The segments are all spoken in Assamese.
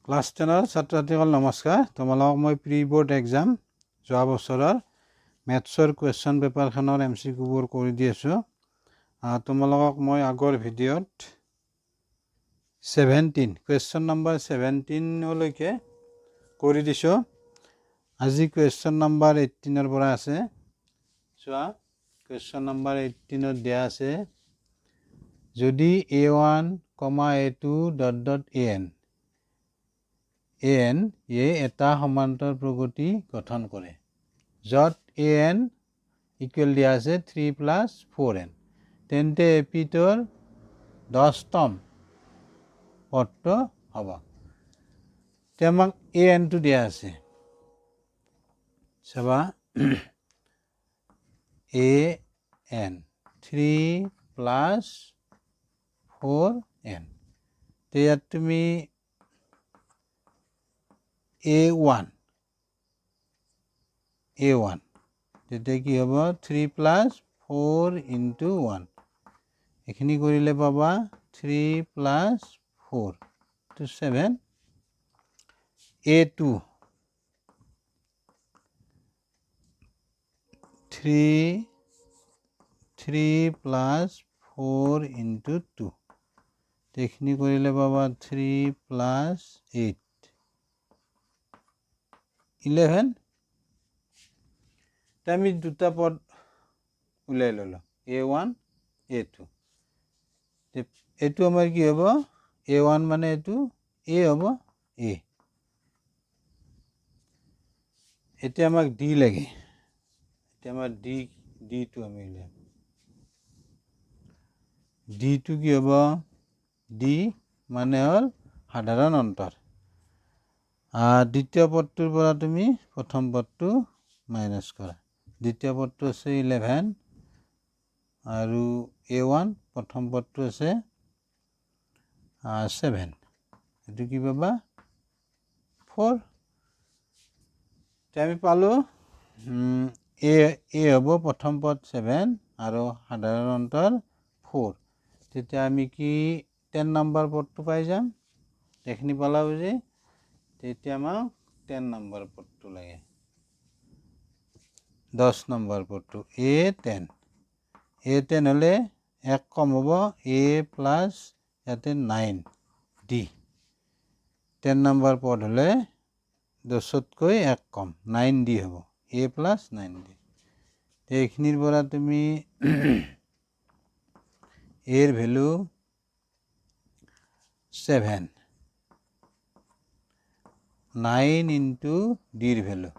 ক্লাছ 10ৰ ছাত্ৰ ছাত্ৰীসকল নমস্কাৰ। তোমালোকক মই প্ৰি বৰ্ড এক্সাম যোৱা বছৰৰ মেথছৰ কুৱেশ্যন পেপাৰখনৰ MCQবোৰ কৰি দি আছোঁ। তোমালোকক মই আগৰ ভিডিঅ'ত 17 কুৱেশ্যন নম্বৰ 17লৈকে কৰি দিছোঁ। আজি কুৱেশ্যন নম্বৰ 18ৰ পৰা আছে। চোৱা, কুৱেশ্যন নম্বৰ 18ত দিয়া আছে, যদি A1, A2 ... an এটা সমান্তৰাল প্ৰগতি গঠন কৰে, য'ত an ইকুৱেল দিয়া আছে 3 + 4n, তেন্তে এপিটোৰ 10তম পদটো হ'ব। আমাক anটো দিয়া আছে, চাবা an 3 + 4n, ইয়াত তুমি A1 তেতিয়া কি হ'ব, 3 + 4 × 1, এইখিনি কৰিলে পাবা 3 + 4 to 7. A2 3 + 4 × 2, এইখিনি কৰিলে পাবা 3 + 8 11. আমি দুটা পদ উলিয়াই ল'লো, A1 A2। এইটো আমাৰ কি হ'ব, A1 মানে এইটো A হ'ব, A। এতিয়া আমাক D লাগে, এতিয়া আমাৰ Dটো আমি উলিয়াম। Dটো কি হ'ব, D মানে হ'ল সাধাৰণ অন্তৰ। দ্বিতীয় পদটোৰ পৰা তুমি প্ৰথম পদটো মাইনাছ কৰা। দ্বিতীয় পদটো আছে 11 আৰু A1 প্ৰথম পদটো আছে 7, এইটো কি পাবা 4। আমি পালোঁ A হ'ব প্ৰথম পদ 7 আৰু সাধাৰণ অন্তৰ 4। তেতিয়া আমি কি 10 নম্বৰ পদটো পাই যাম। এইখিনি পালা বুজি, তেতিয়া আমাক 10 নম্বৰ পদটো লাগে, 10 নম্বৰ পদটো A10 হ'লে 1 কম হ'ব, A + ইয়াতে 9 D। 10 নম্বৰ পদ হ'লে 10তকৈ 1 কম 9 D হ'ব, A + 9 D। এইখিনিৰ পৰা তুমি A ৰ ভেলু 7, 9 × D ৰ ভেলু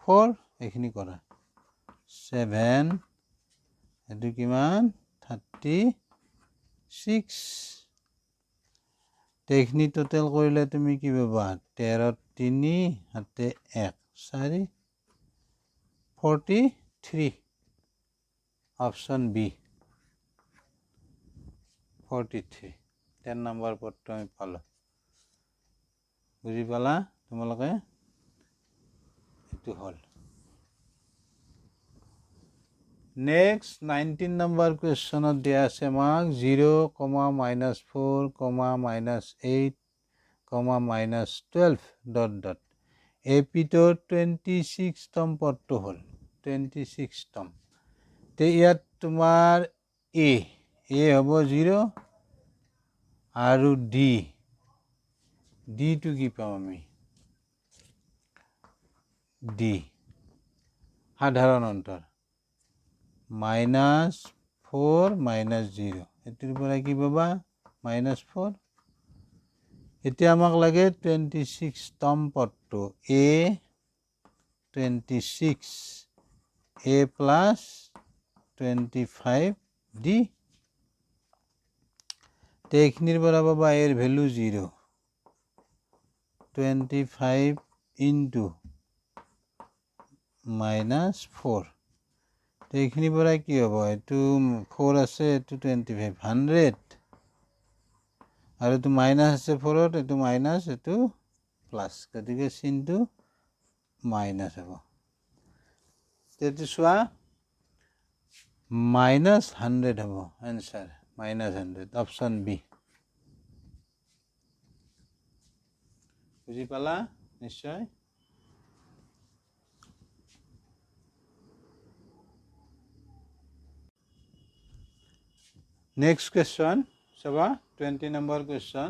4, এইখিনি কৰা 7, এইটো কিমান 36। এইখিনি টোটেল কৰিলে তুমি কি পাবা, 13 3 হাতে 1 4, 43। অপশ্যন বি 43, 10 নম্বৰ পদটো আমি পালোঁ। বুজি পালা তোমালোকে, এইটো হ'ল। নেক্সট 19 নম্বৰ কুৱেশ্যনত দিয়া আছে আমাক 0, -4, -8, -12 ... এপিটোৰ 26তম পদটো হ'ল 26তম। ইয়াত তোমাৰ A হ'ব 0 আৰু Dটো কি পাম আমি, D সাধাৰণ অন্তৰ -4 - 0, এইটোৰ পৰা কি পাবা -4। এতিয়া আমাক লাগে 26তম পদটো, A 26, A + 25 D। এইখিনিৰ পৰা পাবা A ৰ ভেলু 0, 25 × -4। এইখিনিৰ পৰা কি হ'ব, এইটো 4 আছে, এইটো 25 100, আৰু এইটো মাইনাছ আছে 4ত, এইটো মাইনাছ, এইটো প্লাছ, গতিকে চিনটো মাইনাছ হ'ব। এইটো চোৱা -100 হ'ব এনচাৰ, -100, অপশ্যন বি। বুজি পালা নিশ্চয় নেক্সট কুৱেশ্যন চাবা 20 নম্বৰ কুৱেশ্যন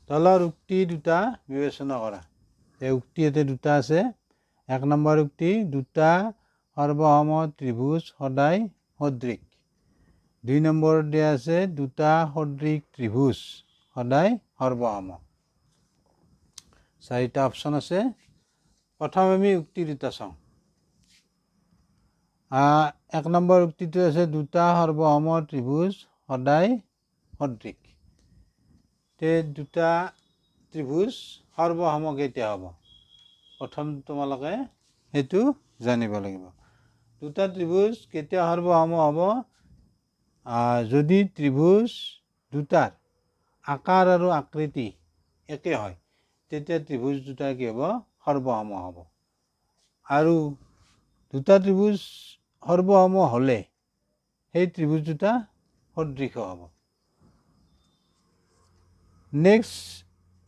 তলৰ উক্তি দুটা বিবেচনা কৰা এই উক্তি ইয়াতে দুটা আছে 1 নম্বৰ উক্তি দুটা সৰ্বসম ত্ৰিভুজ সদায় সদৃশ 2 নম্বৰত দিয়া আছে দুটা সদৃশ ত্ৰিভুজ সদায় সৰ্বসম চাৰিটা অপচন আছে প্ৰথম আমি উক্তি দুটা চাওঁ 1 নম্বৰ উক্তিটো আছে দুটা সৰ্বসম ত্ৰিভুজ সদায় সদৃশ তে দুটা ত্ৰিভুজ সৰ্বসম কেতিয়া হ'ব প্ৰথম তোমালোকে হেতু জানিব লাগিব দুটা ত্ৰিভুজ কেতিয়া সৰ্বসম হ'ব যদি ত্ৰিভুজ দুটাৰ আকাৰ আৰু আকৃতি একে হয় তেতিয়া ত্ৰিভুজ দুটা কি হ'ব সৰ্বসম হ'ব আৰু দুটা ত্ৰিভুজ সৰ্বসম হ'লে সেই ত্ৰিভুজ দুটা সদৃশ হ'ব নেক্সট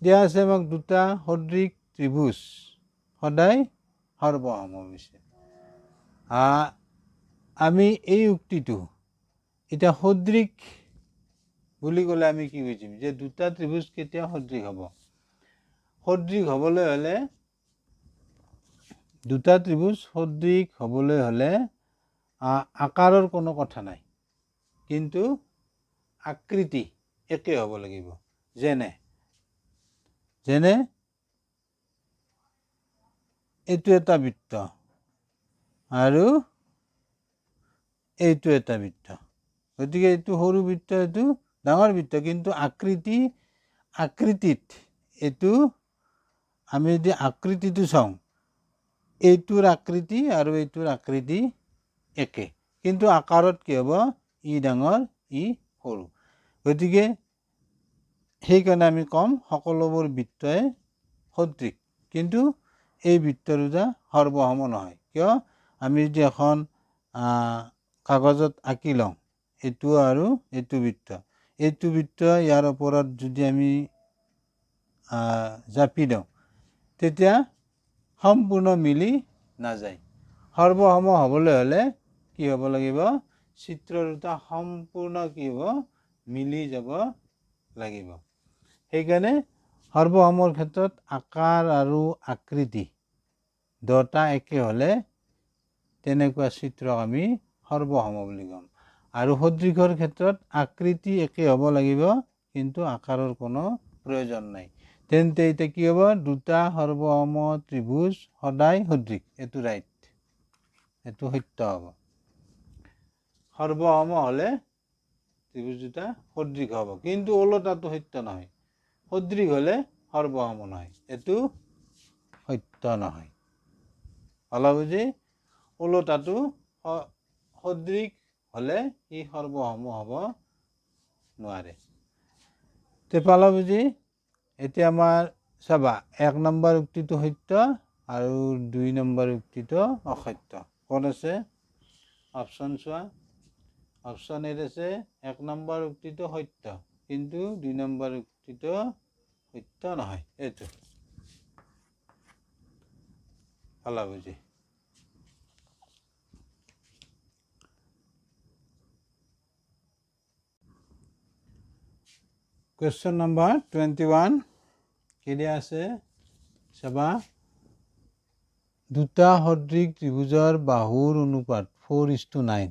দিয়া আছে আমাক দুটা সদৃশ ত্ৰিভুজ সদায় সৰ্বসম হৈছে আমি এই উক্তিটো এটা সদৃশ বুলি ক'লে আমি কি বুজিম যে দুটা ত্ৰিভুজ কেতিয়া সদৃশ হ'ব সদৃশ হ'বলৈ হ'লে দুটা ত্ৰিভুজ সদৃশ হ'বলৈ হ'লে আকাৰৰ কোনো কথা নাই কিন্তু আকৃতি একে হ'ব লাগিব যেনে এইটো এটা বৃত্ত আৰু এইটো এটা বৃত্ত গতিকে এইটো সৰু বৃত্ত এইটো ডাঙৰ বৃত্ত কিন্তু আকৃতিত এইটো আমি যদি আকৃতিটো চাওঁ এইটোৰ আকৃতি আৰু এইটোৰ আকৃতি একে কিন্তু আকাৰত কি হ'ব ই ডাঙৰ ই সৰু গতিকে সেইকাৰণে আমি কম সকলোবোৰ বৃত্তই সদৃশ কিন্তু এই বৃত্ত দুটা সৰ্বসম নহয় কিয় আমি যদি এখন কাগজত আঁকি লওঁ এইটো আৰু এইটো বৃত্ত ইয়াৰ ওপৰত যদি আমি জাপি দিওঁ তেতিয়া সম্পূৰ্ণ মিলি নাযায় সৰ্বসম হ'বলৈ হ'লে কি হ'ব লাগিব চিত্ৰ দুটা সম্পূৰ্ণ কি হ'ব মিলি যাব লাগিব সেইকাৰণে সৰ্বসমৰ ক্ষেত্ৰত আকাৰ আৰু আকৃতি দুটা একে হ'লে তেনেকুৱা চিত্ৰক আমি সৰ্বসম বুলি ক'ম আৰু সদৃশৰ ক্ষেত্ৰত আকৃতি একে হ'ব লাগিব কিন্তু আকাৰৰ কোনো প্ৰয়োজন নাই তেন্তে এতিয়া কি হ'ব দুটা সৰ্বসম ত্ৰিভুজ সদায় সদৃশ এইটো ৰাইট এইটো সত্য হ'ব সৰ্বসম হ'লে ত্ৰিভুজ দুটা সদৃশ হ'ব কিন্তু ওলোটাটো সত্য নহয় সদৃশ হ'লে সৰ্বসম নহয় এইটো সত্য নহয় ভালো বুজি ওলোটাটো সদৃশ হ'লে ই সৰ্বসম হ'ব নোৱাৰে তে পালা বুজি এতিয়া আমাৰ চাবা 1 নম্বৰ উক্তিটো সত্য আৰু 2 নম্বৰ উক্তিটো অসত্য কোন আছে অপচন চোৱা অপচন এ আছে 1 নম্বৰ উক্তিটো সত্য কিন্তু 2 নম্বৰ উক্তিটো সত্য নহয় এইটো ভালো বুজি Question number 21 কি দিয়া আছে চাবা দুটা সদৃশ ত্ৰিভুজৰ বাহুৰ অনুপাত 4:9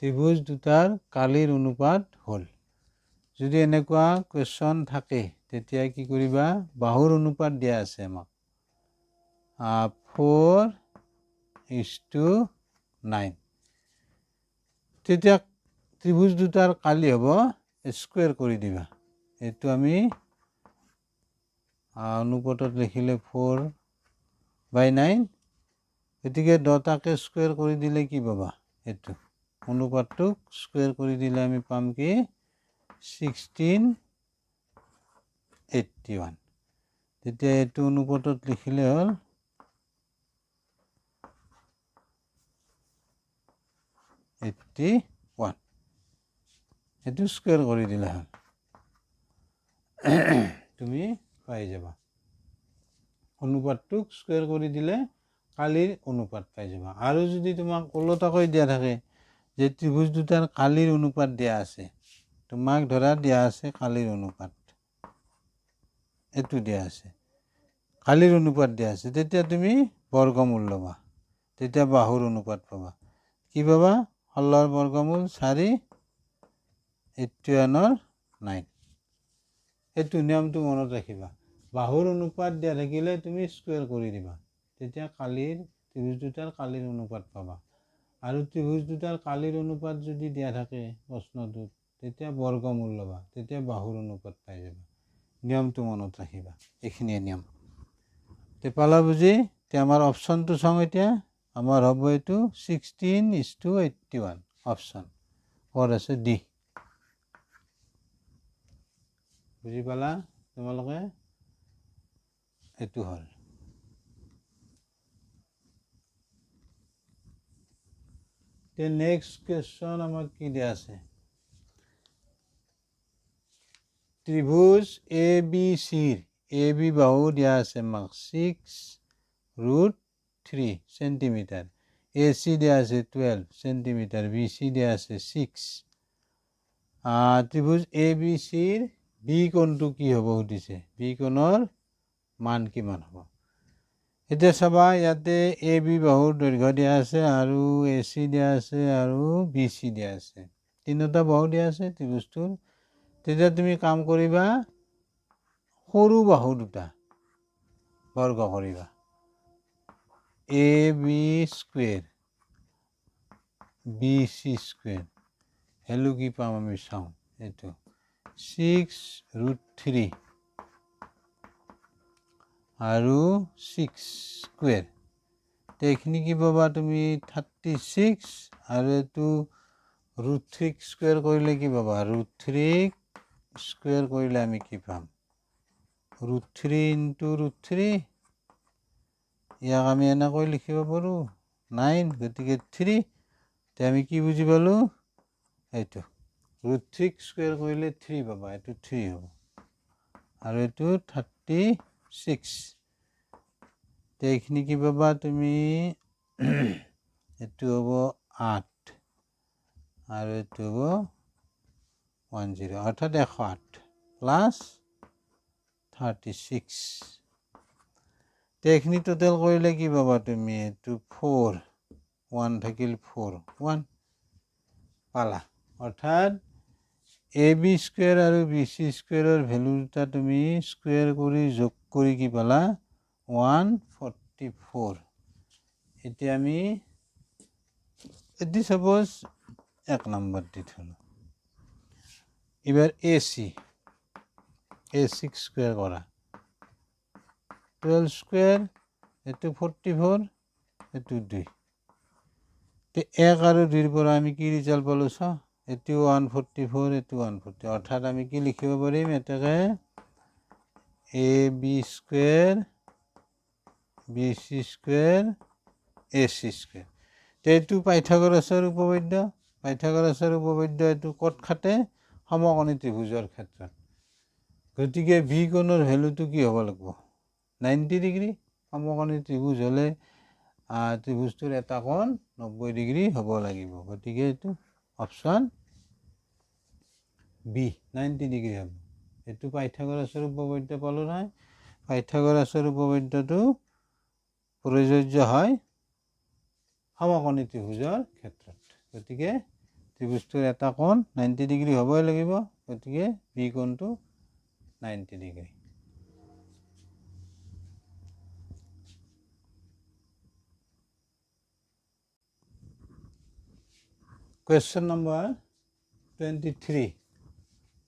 ত্ৰিভুজ দুটাৰ কালিৰ অনুপাত হ'ল যদি এনেকুৱা কুৱেশ্যন থাকে তেতিয়া কি কৰিবা বাহুৰ অনুপাত দিয়া আছে আমাক 4:9 তেতিয়া ত্ৰিভুজ দুটাৰ কালি হ'ব স্কুৱেৰ কৰি দিবা এইটো আমি অনুপাতত লিখিলে 4/9 গতিকে দুটাকে স্কুৱেৰ কৰি দিলে কি পাবা এইটো অনুপাতটোক স্কুৱেৰ কৰি দিলে আমি পাম কি 1681 তেতিয়া এইটো অনুপাতত লিখিলে হ'ল 81 এইটো স্কুৱেৰ কৰি দিলে হ'ল তুমি পাই যাবা অনুপাতটোক স্কুৱেৰ কৰি দিলে কালিৰ অনুপাত পাই যাবা। আৰু যদি তোমাক ওলোটাকৈ দিয়া থাকে যে ত্ৰিভুজ দুটাৰ কালিৰ অনুপাত দিয়া আছে, তোমাক ধৰা দিয়া আছে কালিৰ অনুপাত, এইটো দিয়া আছে, কালিৰ অনুপাত দিয়া আছে, তেতিয়া তুমি বৰ্গমূল ল'বা, তেতিয়া বাহুৰ অনুপাত পাবা। কি পাবা? 16ৰ বৰ্গমূল 4, 81/9। এইটো নিয়মটো মনত ৰাখিবা। বাহুৰ অনুপাত দিয়া থাকিলে তুমি স্কুৱেৰ কৰি দিবা, তেতিয়া ত্ৰিভুজ দুটাৰ কালিৰ অনুপাত পাবা। আৰু ত্ৰিভুজ দুটাৰ কালিৰ অনুপাত যদি দিয়া থাকে প্ৰশ্নটোত, তেতিয়া বৰ্গমূল ল'বা, তেতিয়া বাহুৰ অনুপাত পাই যাবা। নিয়মটো মনত ৰাখিবা, এইখিনিয়ে নিয়ম। তে পালা বুজি? এতিয়া আমাৰ অপশ্যনটো চাওঁ। এতিয়া আমাৰ হ'ব এইটো 16:81 অপশ্যন। ক'ত আছে? ডি। বুজি পালা তোমালোকে? এইটো হ'ল। এতিয়া নেক্সট কুৱেশ্যন আমাক কি দিয়া আছে? ত্ৰিভুজ এ বি চিৰ এ বি বাহু দিয়া আছে আমাক 6√3 সেন্টিমিটাৰ, এ চি দিয়া আছে 12 সেন্টিমিটাৰ, বি চি দিয়া আছে 6। ত্ৰিভুজ এ বি চিৰ বি কোণটো কি হ'ব সুধিছে, বি কোণৰ মান কিমান হ'ব? এতিয়া চাবা, ইয়াতে এ বি বাহুৰ দৈৰ্ঘ্য দিয়া আছে আৰু এ চি দিয়া আছে আৰু বি চি দিয়া আছে, তিনিটা বাহু দিয়া আছে ত্ৰিভুজটোৰ। তেতিয়া তুমি কাম কৰিবা, সৰু বাহু দুটা বৰ্গ কৰিবা, A B square B C square, হেলু কি পাম আমি চাওঁ। এইটো 6√3 আৰু 6 স্কুৱেৰ, এইখিনি কি পাবা তুমি 36, আৰু এইটো √3 স্কুৱেৰ কৰিলে কি পাবা, √3 স্কুৱেৰ কৰিলে আমি কি পাম, √3 × √3, ইয়াক আমি এনেকৈ লিখিব পাৰোঁ 9, গতিকে 3। এতিয়া আমি কি বুজি পালোঁ? এইটো √3 স্কুৱেৰ কৰিলে 3 পাবা, এইটো 3 হ'ব, আৰু এইটো 36। এইখিনি কি পাবা তুমি, এইটো হ'ব 8 আৰু এইটো হ'ব 10, অৰ্থাৎ 108 প্লাছ 36। এইখিনি টোটেল কৰিলে কি পাবা তুমি, এইটো 4, 1 থাকিল 4, 1 পালা। অৰ্থাৎ এ বি স্কুৱেৰ আৰু বি চি স্কুৱেৰৰ ভেলু দুটা তুমি স্কুৱেৰ কৰি যোগ কৰি কি পালা, 144। এতিয়া আমি এটি সাপোজ 1 নম্বৰ দি থলোঁ। এবাৰ এসি স্কোয়াৰ কৰা, 12 স্কোয়াৰ, এটু 44, এটু 2। তো 1 আৰ 2 পৰা আমি কি ৰেজাল্ট পালো চাও, এটু 144, এটু 140, অৰ্থাৎ আমি কি লিখিব পাৰিম, এটাকে A B square B C square A C square. তো এইটো পাইথাগোৰাছৰ উপপাদ্য, পাইথাগোৰাছৰ উপপাদ্য এইটো ক'ত খাটে, সমকোণী ত্ৰিভুজৰ ক্ষেত্ৰত। গতিকে বি কোণৰ ভেলুটো কি হ'ব লাগিব, 90 ডিগ্ৰী। সমকোণী ত্ৰিভুজ হ'লে ত্ৰিভুজটোৰ এটা কোণ 90 ডিগ্ৰী হ'ব লাগিব। গতিকে এইটো অপশ্যন বি 90 ডিগ্ৰী হ'ব। এইটো পাইথাগোৰাছৰ উপপাদ্য পালোঁ নহয়। পাইথাগোৰাছৰ উপপাদ্যটো প্ৰযোজ্য হয় সমকোণী ত্ৰিভুজৰ ক্ষেত্ৰত। গতিকে ত্ৰিভুজটোৰ এটা কোণ 90 ডিগ্ৰী হ'বই লাগিব। গতিকে বি কোণটো 90 ডিগ্ৰী। কুৱেশ্যন নম্বৰ 23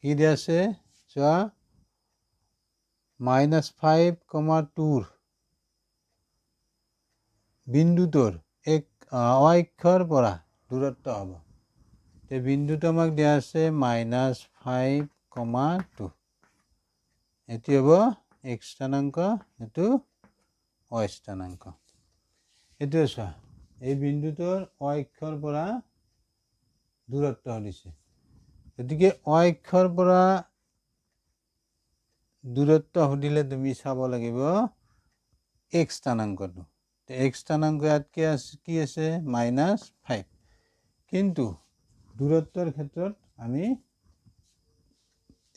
কি দিয়া আছে চোৱা, -5,2 বিন্দুটোৰ এক অক্ষৰ পৰা দূৰত্ব হ'ব। এই বিন্দুটো আমাক দিয়া আছে -5,2, এটি হ'ব x স্থানাংক, এইটো y স্থানাংক। এইটো চোৱা, এই বিন্দুটোৰ অক্ষৰ পৰা দূৰত্ব দিছে। গতিকে অক্ষৰ পৰা দূৰত্ব সুধিলে তুমি চাব লাগিব x স্থানাংকটো x স্থানাংক ইয়াত কি আছে -5 কিন্তু দূৰত্বৰ ক্ষেত্ৰত আমি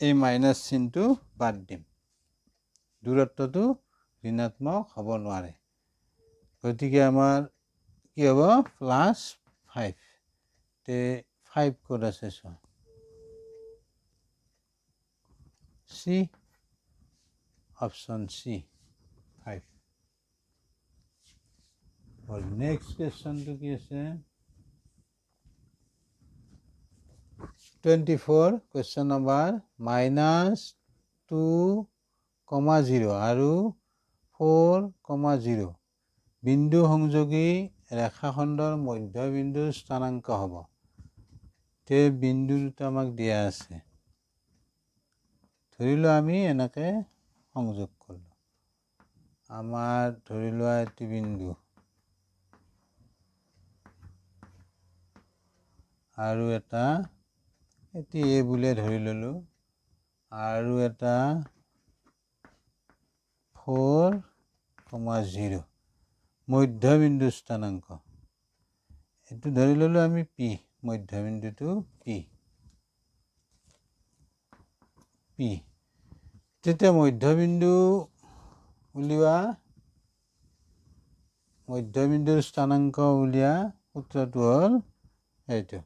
এই মাইনাছ চিনটো বাদ দিম দূৰত্বটো ঋণাত্মক হ'ব নোৱাৰে গতিকে আমাৰ কি হ'ব +5 তে 5 ক'ত আছে চোৱা C অপশ্যন C 5 और नेक्स्ट क्वेश्चन तो की আছে 24 क्वेश्चन नंबर -2,0 আৰু 4,0 বিন্দু সংযোগী ৰেখাখণ্ডৰ মধ্যবিন্দুৰ স্থানাংক হ'ব তে বিন্দু দুটা আমাক দিয়া আছে ধৰিলো আমি এনেকে সংযোগ কৰিলো আমাৰ ধৰিলো এটি বিন্দু আৰু এটা এটি এ বুলে ধৰি ললো আৰু এটা 4,0 মধ্যবিন্দু স্থানাংক এটো ধৰি ললো আমি p মধ্যবিন্দুটো p তেতিয়া মধ্যবিন্দু উলিওৱা মধ্যবিন্দুৰ স্থানাংক উলিয়া সূত্ৰটো হ'ল এইটো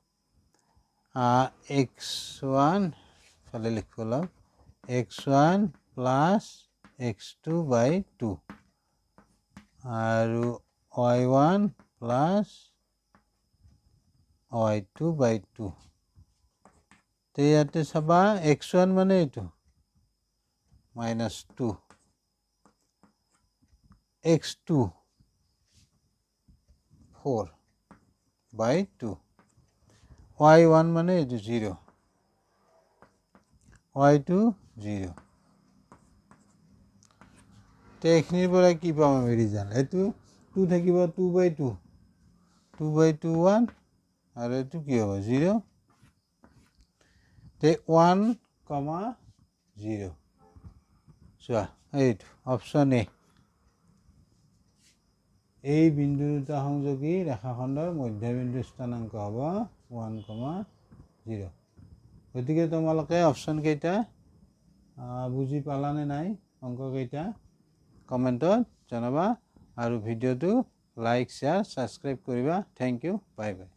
x1 ফালে লিখিব লওক x1 + x2 / 2 আৰু y1 + y2 / 2 তে ইয়াতে চাবা x1 মানে এইটো -2 x2 4/2 y1 মানে এইটো 0 y2 0 তে এখিনিৰ পৰা কি পাম আমি ৰিজাল্ট এইটো 2 থাকিব 2/2 2/2 1 আৰু এইটো কি হ'ব 0 তে 1,0 চোৱা এইটো অপশ্যন এ এই বিন্দু দুটা সংযোগী ৰেখাখণ্ডৰ মধ্যবিন্দু স্থানাংক হ'ব 1,0 গতিকে তোমালোকে অপশ্যন কেইটা বুজি পালানে নাই অংক কেইটা কমেন্টত জনাবা আৰু ভিডিওটো লাইক শেয়াৰ সাবস্ক্ৰাইব কৰিবা থ্যাংক ইউ বাই বাই